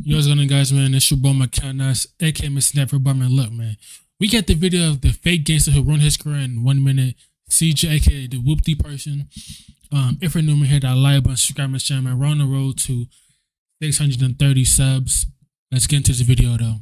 Yo, what's going on, guys, man? It's your boy Mickal, aka Mr. Never. But man, look, man, we got the video of the fake gangster who ruined his career in 1 minute. CJ, aka the whoopty person. If you're new, man, hit that like button, subscribe, and share, man. We're on the road to 630 subs. Let's get into this video, though.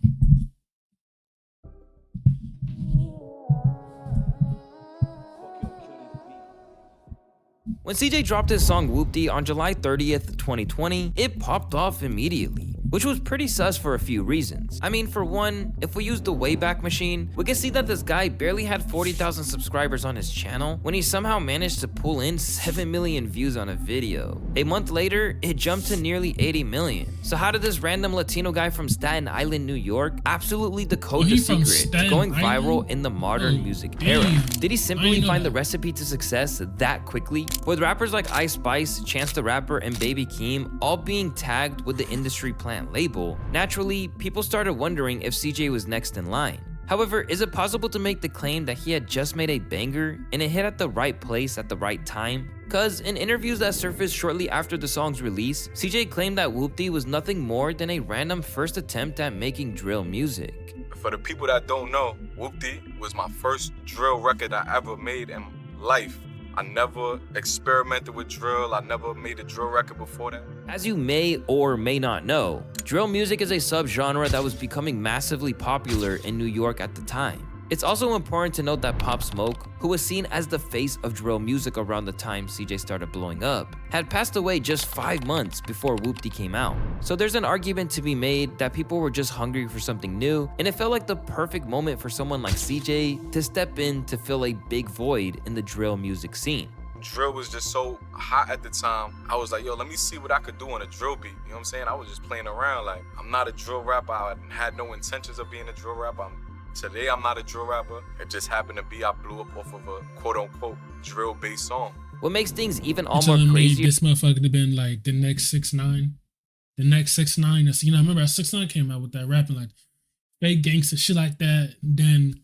When CJ dropped his song Whoopty on July 30th, 2020, it popped off immediately, which was pretty sus for a few reasons. I mean, for one, if we use the Wayback Machine, we can see that this guy barely had 40,000 subscribers on his channel when he somehow managed to pull in 7 million views on a video. A month later, it jumped to nearly 80 million. So how did this random Latino guy from Staten Island, New York absolutely decode the secret to going viral in the modern music era? Did he simply find the recipe to success that quickly? With rappers like Ice Spice, Chance the Rapper, and Baby Keem all being tagged with the Industry Plant label, naturally, people started wondering if CJ was next in line. However, is it possible to make the claim that he had just made a banger and it hit at the right place at the right time? Cause in interviews that surfaced shortly after the song's release, CJ claimed that Whoopty was nothing more than a random first attempt at making drill music. For the people that don't know, Whoopty was my first drill record I ever made in life. I never experimented with drill. I never made a drill record before that. As you may or may not know, drill music is a subgenre that was becoming massively popular in New York at the time. It's also important to note that Pop Smoke, who was seen as the face of drill music around the time CJ started blowing up, had passed away just 5 months before Whoopty came out. So there's an argument to be made that people were just hungry for something new, and it felt like the perfect moment for someone like CJ to step in to fill a big void in the drill music scene. Drill was just so hot at the time. I was like, yo, let me see what I could do on a drill beat. You know what I'm saying? I was just playing around. Like, I'm not a drill rapper. I had no intentions of being a drill rapper. Today, I'm not a drill rapper. It just happened to be I blew up off of a quote-unquote drill-based song. What makes things even all more crazy? This motherfucker could have been like the next 6ix9ine. The next 6ix9ine. You know, I remember 6ix9ine came out with that rapping like fake gangster shit like that. Then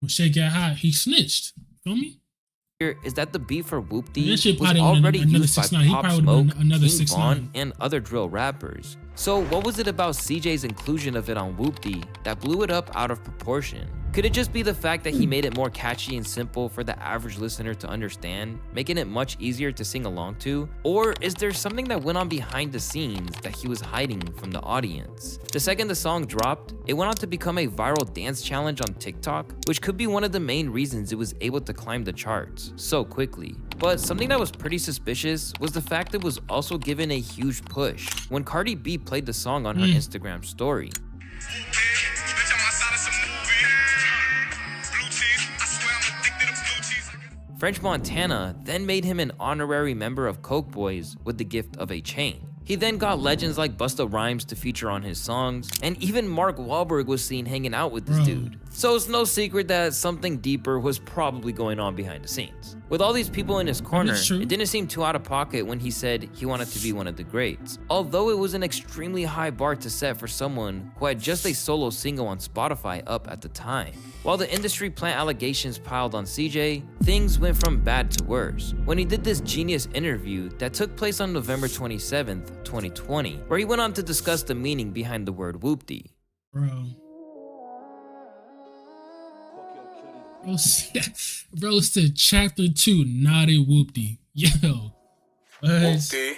when shit got hot, he snitched. Feel me? Is that the beat for Whoopty was probably already another used by 6ix9ine. Pop Smoke, King Von, and other drill rappers. So what was it about CJ's inclusion of it on Whoopty that blew it up out of proportion? Could it just be the fact that he made it more catchy and simple for the average listener to understand, making it much easier to sing along to? Or is there something that went on behind the scenes that he was hiding from the audience? The second the song dropped, it went on to become a viral dance challenge on TikTok, which could be one of the main reasons it was able to climb the charts so quickly. But something that was pretty suspicious was the fact it was also given a huge push when Cardi B played the song on her Instagram story. French Montana then made him an honorary member of Coke Boys with the gift of a chain. He then got legends like Busta Rhymes to feature on his songs, and even Mark Wahlberg was seen hanging out with this dude. So it's no secret that something deeper was probably going on behind the scenes. With all these people in his corner, it didn't seem too out of pocket when he said he wanted to be one of the greats. Although it was an extremely high bar to set for someone who had just a solo single on Spotify up at the time. While the Industry Plant allegations piled on CJ, things went from bad to worse when he did this genius interview that took place on November 27th, 2020, where he went on to discuss the meaning behind the word Whoopty. Bro said chapter 2, not a Whoopty. Yo. Whoopty.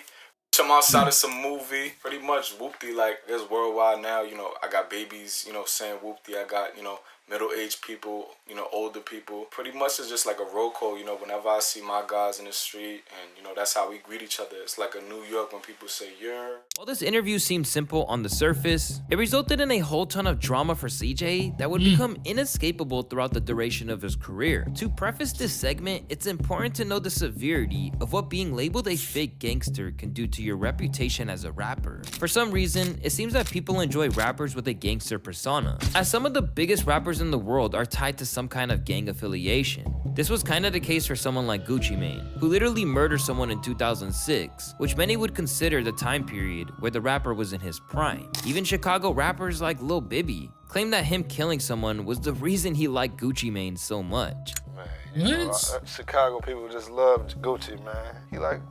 I'm outside of some movie. Pretty much Whoopty, like, it's worldwide now. You know, I got babies, you know, saying Whoopty. I got, you know, middle-aged people, you know, older people. Pretty much it's just like a roll call, you know, whenever I see my guys in the street, and, you know, that's how we greet each other. It's like a New York when people say, yeah. While this interview seemed simple on the surface, it resulted in a whole ton of drama for CJ that would become inescapable throughout the duration of his career. To preface this segment, it's important to know the severity of what being labeled a fake gangster can do to your reputation as a rapper. For some reason, it seems that people enjoy rappers with a gangster persona, as some of the biggest rappers in the world are tied to some kind of gang affiliation. This was kind of the case for someone like Gucci Mane, who literally murdered someone in 2006, which many would consider the time period where the rapper was in his prime. Even Chicago rappers like Lil Bibby claimed that him killing someone was the reason he liked Gucci Mane so much. Right. You know, What? Chicago people just love Gucci, man. He like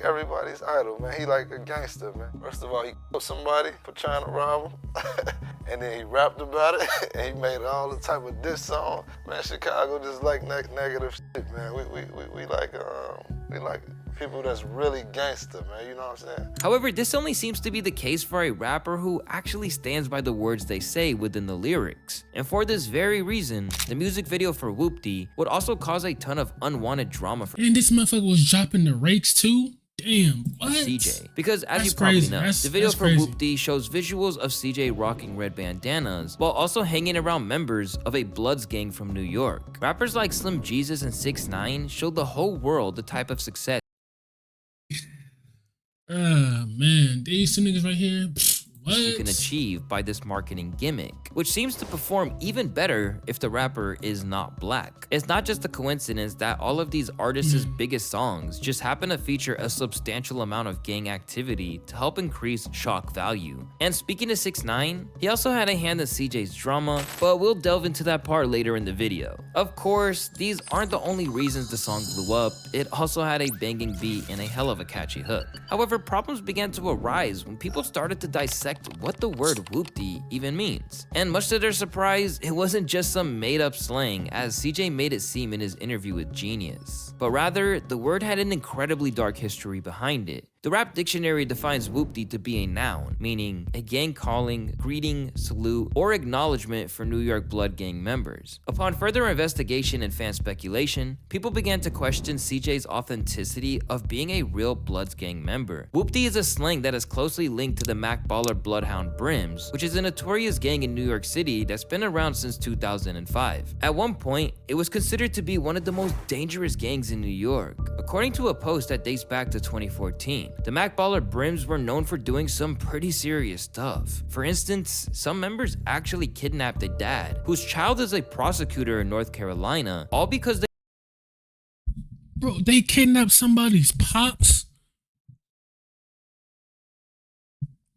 everybody's idol, man. He like a gangster, man. First of all, he killed somebody for trying to rob him. And then he rapped about it, and he made all the type of diss song. Man, Chicago just like negative shit, man. We like people that's really gangster, man. You know what I'm saying? However, this only seems to be the case for a rapper who actually stands by the words they say within the lyrics. And for this very reason, the music video for Whoopty would also cause a ton of unwanted drama for And this motherfucker was dropping the rakes too? Damn, what? CJ. Because as That's you probably crazy. know, That's- the video that's for crazy. Whoopty shows visuals of CJ rocking red bandanas while also hanging around members of a Bloods gang from New York. Rappers like Slim Jesus and 6ix9ine showed the whole world the type of success Man, these two niggas right here. What? you can achieve by this marketing gimmick, which seems to perform even better if the rapper is not black. It's not just a coincidence that all of these artists' biggest songs just happen to feature a substantial amount of gang activity to help increase shock value. And speaking of 6ix9ine, he also had a hand in CJ's drama, but we'll delve into that part later in the video. Of course, these aren't the only reasons the song blew up, it also had a banging beat and a hell of a catchy hook. However, problems began to arise when people started to dissect what the word whoopty even means. And much to their surprise, it wasn't just some made-up slang, as CJ made it seem in his interview with Genius, but rather, the word had an incredibly dark history behind it. The Rap Dictionary defines whoopty to be a noun, meaning a gang calling, greeting, salute, or acknowledgement for New York Blood gang members. Upon further investigation and fan speculation, people began to question CJ's authenticity of being a real Bloods gang member. Whoopty is a slang that is closely linked to the Mac Baller Bloodhound Brims, which is a notorious gang in New York City that's been around since 2005. At one point, it was considered to be one of the most dangerous gangs in New York, according to a post that dates back to 2014. The Mac Baller Brims were known for doing some pretty serious stuff. For instance, some members actually kidnapped a dad, whose child is a prosecutor in North Carolina, all because they Bro, they kidnapped somebody's pops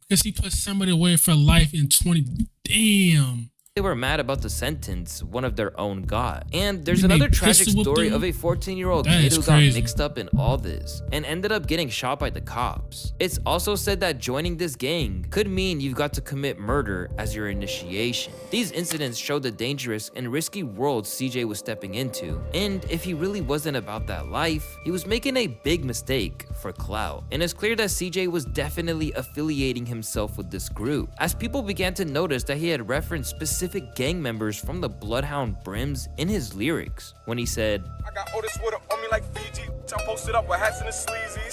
because he put somebody away for life in 20. Damn. were mad about the sentence one of their own got. And there's You mean another tragic pistol whip story them? of a 14-year-old That kid is who crazy. got mixed up in all this and ended up getting shot by the cops. It's also said that joining this gang could mean you've got to commit murder as your initiation. These incidents show the dangerous and risky world CJ was stepping into, and if he really wasn't about that life, he was making a big mistake for clout. And it's clear that CJ was definitely affiliating himself with this group, as people began to notice that he had referenced specific gang members from the Bloodhound Brims in his lyrics when he said, I got all this water on me like Fiji. I'm posted up with hats and the sleazies.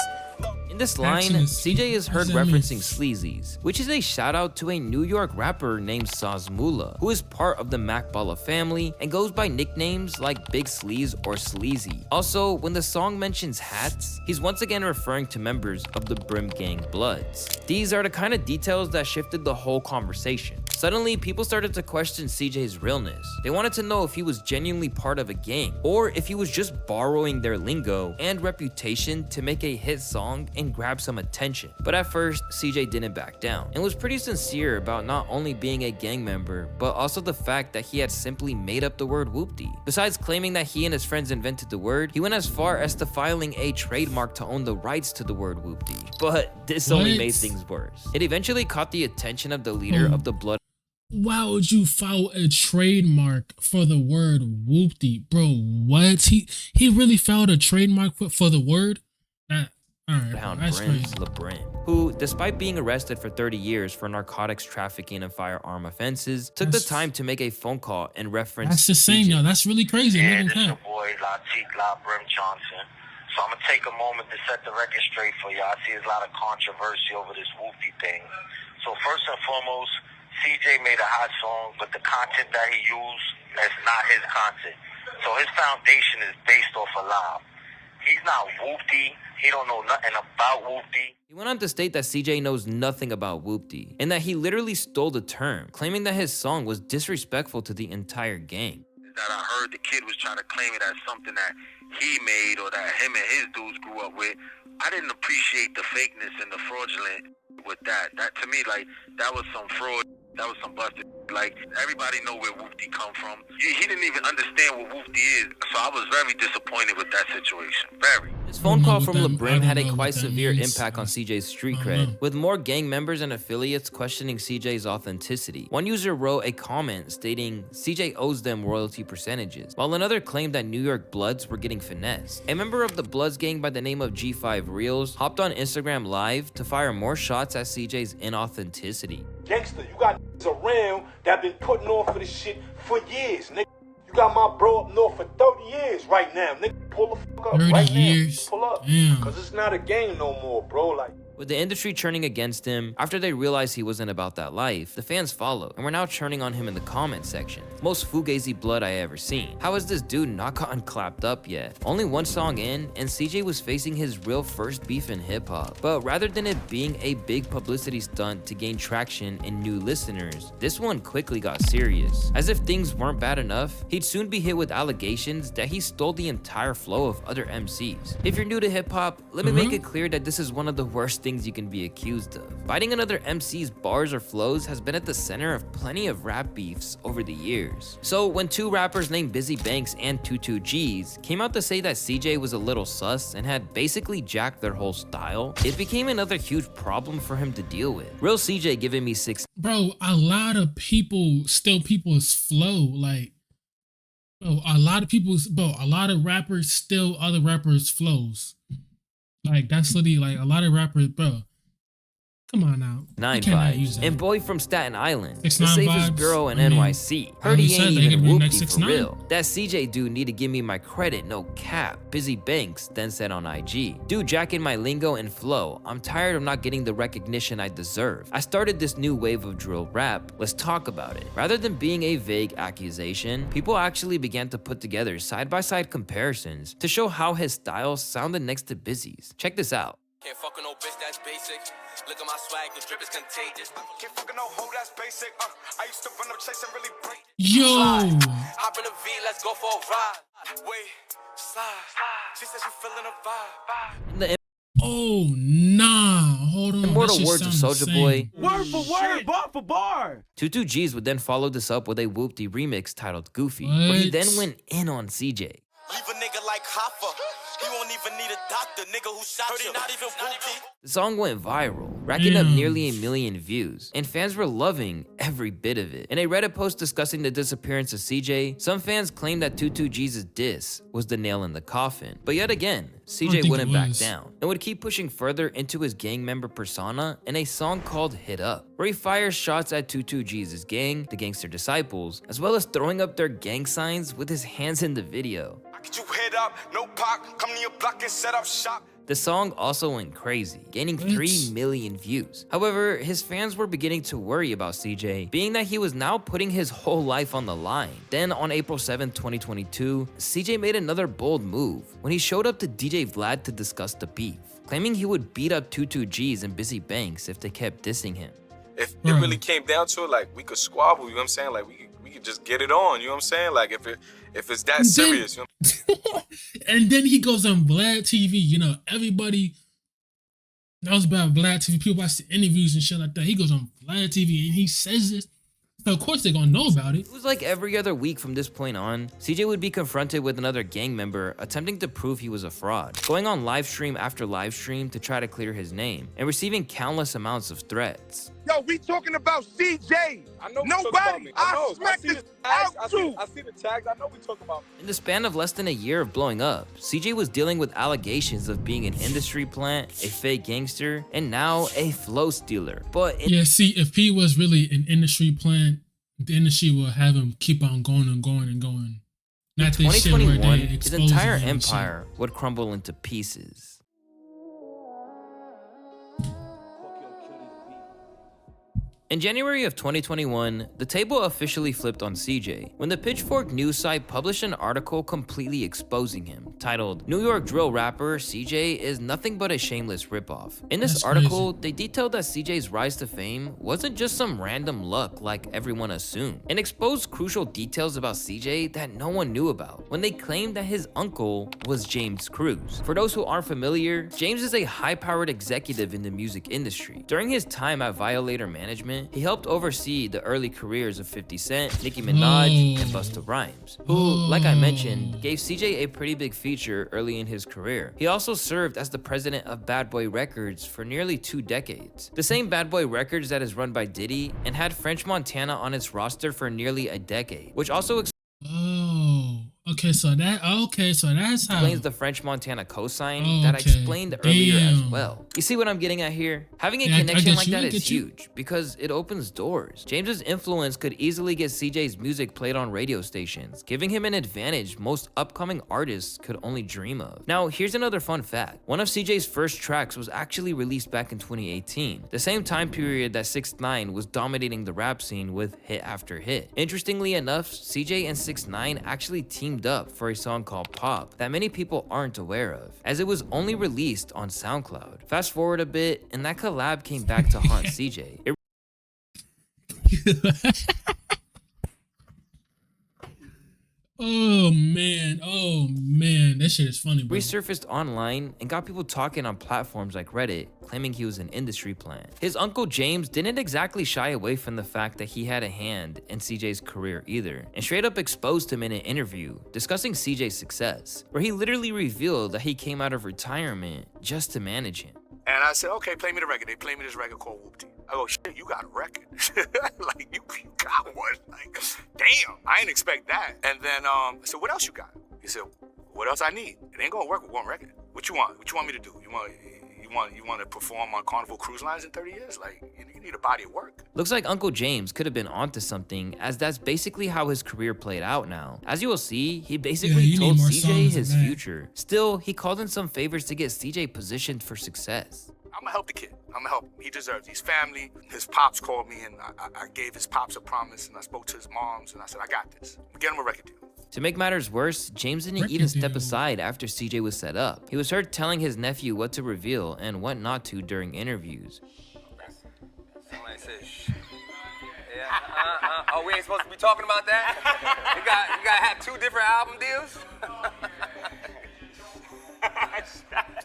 in this line, Excellent. CJ is heard What does that mean? referencing sleazies, which is a shout out to a New York rapper named Sazmula, who is part of the Macballa family and goes by nicknames like Big Sleaze or Sleazy. Also, when the song mentions hats, he's once again referring to members of the Brim Gang Bloods. These are the kind of details that shifted the whole conversation. Suddenly, people started to question CJ's realness. They wanted to know if he was genuinely part of a gang, or if he was just borrowing their lingo and reputation to make a hit song and grab some attention. But at first, CJ didn't back down and was pretty sincere about not only being a gang member, but also the fact that he had simply made up the word whoopty. Besides claiming that he and his friends invented the word, he went as far as to filing a trademark to own the rights to the word whoopty. But this only What? made things worse. It eventually caught the attention of the leader of the Blood. Why would you file a trademark for the word whoopty? Bro, what? He really filed a trademark for the word? Alright, Bloodhound that's Brims crazy. LeBrim, who, despite being arrested for 30 years for narcotics trafficking and firearm offenses, took the That's- time to make a phone call and reference That's the same, CJ. y'all. That's really crazy. Yeah, Making this your count. boy Latik La Brim Johnson. So I'm gonna take a moment to set the record straight for you. I see there's a lot of controversy over this Whoopty thing. So first and foremost, CJ made a hot song, but the content that he used is not his content. So his foundation is based off a lie. He's not Whoopty. He don't know nothing about Whoopty. He went on to state that CJ knows nothing about whoopty, and that he literally stole the term, claiming that his song was disrespectful to the entire gang. That I heard the kid was trying to claim it as something that he made or that him and his dudes grew up with. I didn't appreciate the fakeness and the fraudulent with that. That to me, like, that was some fraud. That was some busted. Like, everybody know where Whoopty come from. He didn't even understand what Whoopty is, so I was very disappointed with that situation. Very. His phone call from I LeBrim don't had a know what quite that severe means. impact on CJ's street I don't know. cred, with more gang members and affiliates questioning CJ's authenticity. One user wrote a comment stating CJ owes them royalty percentages, while another claimed that New York Bloods were getting finessed. A member of the Bloods gang by the name of G5 Reels hopped on Instagram Live to fire more shots at CJ's inauthenticity. Gangster, you got around that been putting on for this shit for years, nigga. You got my bro up north for 30 years right now, nigga. Pull the fuck up 30 right years? now. Pull up. Damn. Cause it's not a game no more, bro. Like, With the industry turning against him, after they realized he wasn't about that life, the fans followed, and were now turning on him in the comment section. Most fugazi blood I ever seen. How has this dude not gotten clapped up yet? Only one song in, and CJ was facing his real first beef in hip-hop. But rather than it being a big publicity stunt to gain traction and new listeners, this one quickly got serious. As if things weren't bad enough, he'd soon be hit with allegations that he stole the entire flow of other MCs. If you're new to hip-hop, let me make it clear that this is one of the worst things you can be accused of. Biting another MC's bars or flows has been at the center of plenty of rap beefs over the years. So when two rappers named Busy Banks and 22Gs came out to say that CJ was a little sus and had basically jacked their whole style, it became another huge problem for him to deal with. Real CJ giving me 6. Bro, a lot of people steal people's flow. Like, bro, a lot of rappers steal other rappers' flows. Like, that's literally like a lot of rappers, bro. Come on now. 9 You cannot use Vibes, that. and Boy from Staten Island, the 6ix9ine safest Vibes, girl in I mean, NYC. I Heard he said ain't they even could be next whoopty for 6ix9ine. real. That CJ dude need to give me my credit, no cap. Busy Banks then said on IG, dude jacking my lingo and flow. I'm tired of not getting the recognition I deserve. I started this new wave of drill rap. Let's talk about it. Rather than being a vague accusation, people actually began to put together side-by-side comparisons to show how his style sounded next to Busy's. Check this out. Can't fuck with no bitch, that's basic. Look at my swag, the drip is contagious. can't fucking no hoe, that's basic. I used to run up chase and really break. Yo, Hop in the V, let's go for a ride. Wait, slide. She said she feeling a vibe. In the oh nah, hold on. immortal That shit words of sound Soulja the Boy, same. Word for word, bar for bar. 22Gs would then follow this up with a Whoopty remix titled Goofy, where he What? then went in on CJ. Leave a nigga like Hoffa. He won't even need a doctor, nigga who shot you. Not even whoopty. The song went viral, racking up Damn. nearly 1 million views, and fans were loving every bit of it. In a Reddit post discussing the disappearance of CJ, some fans claimed that 22G's diss was the nail in the coffin. But yet again, CJ think wouldn't it back was. down, and would keep pushing further into his gang member persona in a song called Hit Up, where he fires shots at 22G's gang, the Gangster disciples, as well as throwing up their gang signs with his hands in the video. I get you head up, no pop. Come to your block and set up shop. The song also went crazy, gaining 3 million views. However, his fans were beginning to worry about CJ, being that he was now putting his whole life on the line. Then on April 7, 2022, CJ made another bold move when he showed up to DJ Vlad to discuss the beef, claiming he would beat up 22Gs and Busy Banks if they kept dissing him. If it really came down to it, like, we could squabble, you know what I'm saying? Like, we could just get it on, you know what I'm saying? Like, if it's that serious, you know? And then he goes on Vlad TV. You know, everybody knows about Vlad TV. People watch the interviews and shit like that. He goes on Vlad TV and he says this. So of course they're gonna know about it. It was like every other week from this point on, CJ would be confronted with another gang member attempting to prove he was a fraud, going on live stream after live stream to try to clear his name, and receiving countless amounts of threats. Yo, we talking about CJ. I know Nobody. I smacked this out too. I see the tags. I know we talking about. In the span of less than a year of blowing up, CJ was dealing with allegations of being an industry plant, a fake gangster, and now a flow stealer. But Yeah, see, if he was really an industry plant, the industry will have him keep on going and going and going. Not this shit where 2021, they his expose entire him and shit. empire would crumble into pieces. In January of 2021, the table officially flipped on CJ when the Pitchfork news site published an article completely exposing him, titled, "New York drill rapper CJ is nothing but a shameless ripoff." In this That's article, they detailed that CJ's rise to fame wasn't just some random luck like everyone assumed, and exposed crucial details about CJ that no one knew about when they claimed that his uncle was James Cruz. For those who aren't familiar, James is a high-powered executive in the music industry. During his time at Violator Management, entertainment, he helped oversee the early careers of 50 Cent, Nicki Minaj, and Busta Rhymes, who, like I mentioned, gave CJ a pretty big feature early in his career. He also served as the president of Bad Boy Records for nearly 2 decades. The same Bad Boy Records that is run by Diddy and had French Montana on its roster for nearly a decade, which also okay, so that's how explains the French Montana cosign that I explained earlier as well. You see what I'm getting at here? Having a connection like that is huge because it opens doors. James's influence could easily get CJ's music played on radio stations, giving him an advantage most upcoming artists could only dream of. Now, here's another fun fact. One of CJ's first tracks was actually released back in 2018, the same time period that 6ix9ine was dominating the rap scene with hit after hit. Interestingly enough, CJ and 6ix9ine actually teamed up for a song called Pop that many people aren't aware of, as it was only released on SoundCloud. Fast forward a bit, and that collab came back to haunt CJ. Oh man, that shit is funny, bro. Resurfaced online and got people talking on platforms like Reddit, claiming he was an industry plant. His uncle James didn't exactly shy away from the fact that he had a hand in CJ's career either, and straight up exposed him in an interview discussing CJ's success, where he literally revealed that he came out of retirement just to manage him. And I said, okay, play me the record. They play me this record called Whoopty. I go, shit, you got a record. Like, you got one. Like, damn, I didn't expect that. And then I said, what else you got? He said, what else I need? It ain't gonna work with one record. What you want? What you want me to do? You want to perform on Carnival Cruise Lines in 30 years? Like, you need a body of work. Looks like Uncle James could have been onto something, as that's basically how his career played out now. As you will see, he basically told CJ his future. Still, he called in some favors to get CJ positioned for success. I'm gonna help the kid. I'm gonna help him. He deserves it. He's family. His pops called me and I gave his pops a promise and I spoke to his moms and I said, I got this. Get him a record deal. To make matters worse, James didn't even step aside after CJ was set up. He was heard telling his nephew what to reveal and what not to during interviews. Somebody said, shh. Yeah, oh, we ain't supposed to be talking about that? You gotta have 2 different album deals?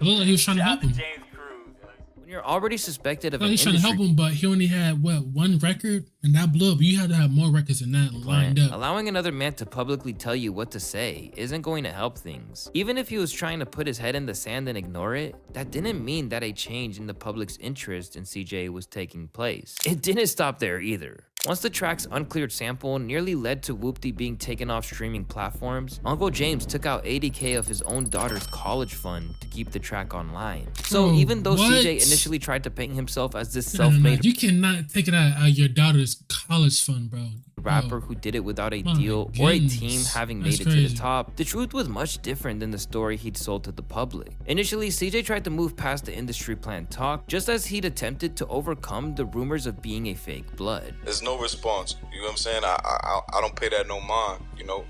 It looked like he was trying to help him. When you're already suspected of He was trying to help him, but he only had, what, 1 record? And that blew up. You had to have more records than that lined up. Allowing another man to publicly tell you what to say isn't going to help things. Even if he was trying to put his head in the sand and ignore it, that didn't mean that a change in the public's interest in CJ was taking place. It didn't stop there either. Once the track's uncleared sample nearly led to Whoopty being taken off streaming platforms, Uncle James took out $80K of his own daughter's college fund to keep the track online. So even though CJ initially tried to paint himself as this self-made you cannot take it out of your daughter's college fund, bro. Rapper who did it without a deal or a team having made it to the top, the truth was much different than the story he'd sold to the public. Initially, CJ tried to move past the industry plan talk, just as he'd attempted to overcome the rumors of being a fake blood. There's no response. You know what I'm saying? I don't pay that no mind, you know?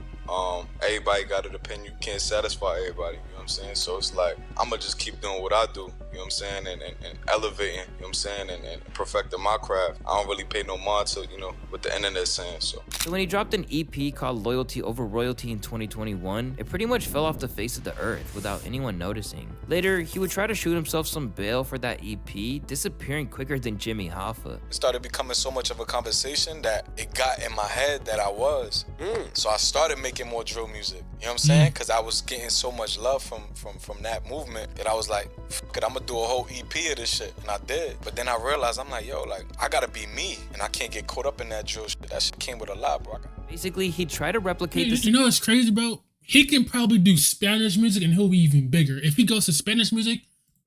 Everybody got an opinion. You can't satisfy everybody, you know what I'm saying? So it's like, I'ma just keep doing what I do, you know what I'm saying? And elevating, you know what I'm saying? And perfecting my craft. I don't really pay no mind to, you know, what the internet's saying, so. So when he dropped an EP called Loyalty Over Royalty in 2021, it pretty much fell off the face of the earth without anyone noticing. Later, he would try to shoot himself some bail for that EP, disappearing quicker than Jimmy Hoffa. It started becoming so much of a conversation that it got in my head that I was. So I started making more drill music, you know what I'm saying? Because I was getting so much love from that movement that I was like, fuck it, I'm gonna do a whole EP of this shit, and I did. But then I realized, I'm like, yo, like, I gotta be me, and I can't get caught up in that drill shit. That shit came with a lot, bro. Basically, he tried to replicate this. You know what's crazy, bro? He can probably do Spanish music and he'll be even bigger. If he goes to Spanish music,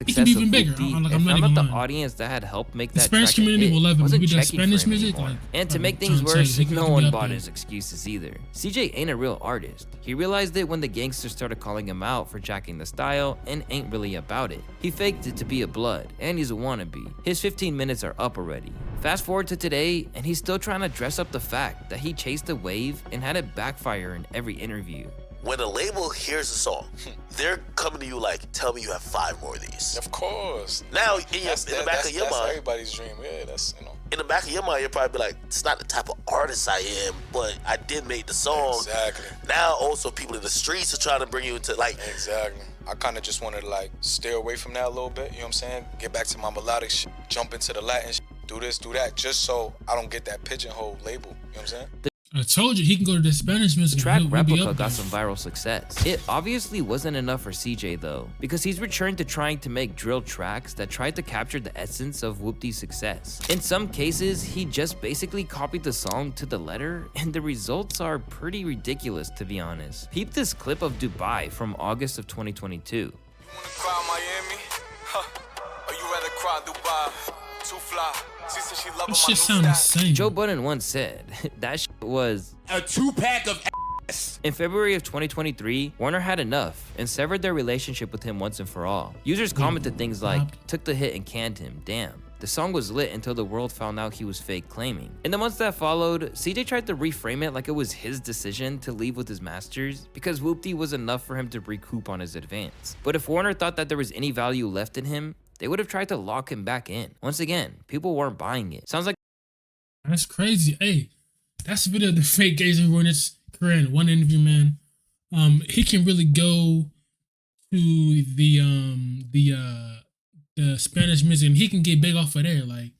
he can be even bigger. I'm not the audience that had helped make that the Spanish community will love him. If he does Spanish music, and to make things worse, no one bought his excuses either. CJ ain't a real artist. He realized it when the Gangster started calling him out for jacking the style and ain't really about it. He faked it to be a blood, and he's a wannabe. His 15 minutes are up already. Fast forward to today, and he's still trying to dress up the fact that he chased a wave and had it backfire in every interview. When a label hears a song, they're coming to you like, tell me you have 5 more of these. Of course. Now, in the back of your mind, everybody's dream. Yeah, that's, you know. In the back of your mind, you'll probably be like, it's not the type of artist I am, but I did make the song. Exactly. Now, also, people in the streets are trying to bring you into, like... Exactly. I kind of just wanted to, like, stay away from that a little bit, you know what I'm saying? Get back to my melodic shit, jump into the Latin shit. do this, do that, just so I don't get that pigeonhole label. You know what I'm saying? I told you he can go to the Spanish music. The track he'll be Replica up got there. some viral success. It obviously wasn't enough for CJ though, because he's returned to trying to make drill tracks that tried to capture the essence of Whoopty's success. In some cases, he just basically copied the song to the letter, and the results are pretty ridiculous to be honest. Peep this clip of Dubai from August of 2022. You wanna cry Miami? Huh. Or you rather cry Dubai? Too fly. She said she love This my shit sound insane. Joe Budden once said, that shit was A 2-pack of In February of 2023, Warner had enough and severed their relationship with him once and for all. Users commented things like, took the hit and canned him, damn. The song was lit until the world found out he was fake claiming. In the months that followed, CJ tried to reframe it like it was his decision to leave with his masters because Whoopty was enough for him to recoup on his advance. But if Warner thought that there was any value left in him, they would have tried to lock him back in. Once again, people weren't buying it. Sounds like That's crazy. Hey, that's the video of the fake Gangster who ruined his career in one interview, man. He can really go to the Spanish music and he can get big off of there. Like,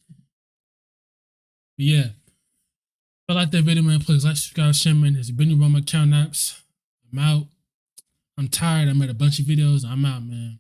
yeah. If I like that video, man, please like, subscribe, share, man. It's been your boy, Mickal. I'm out. I'm tired. I made a bunch of videos. I'm out, man.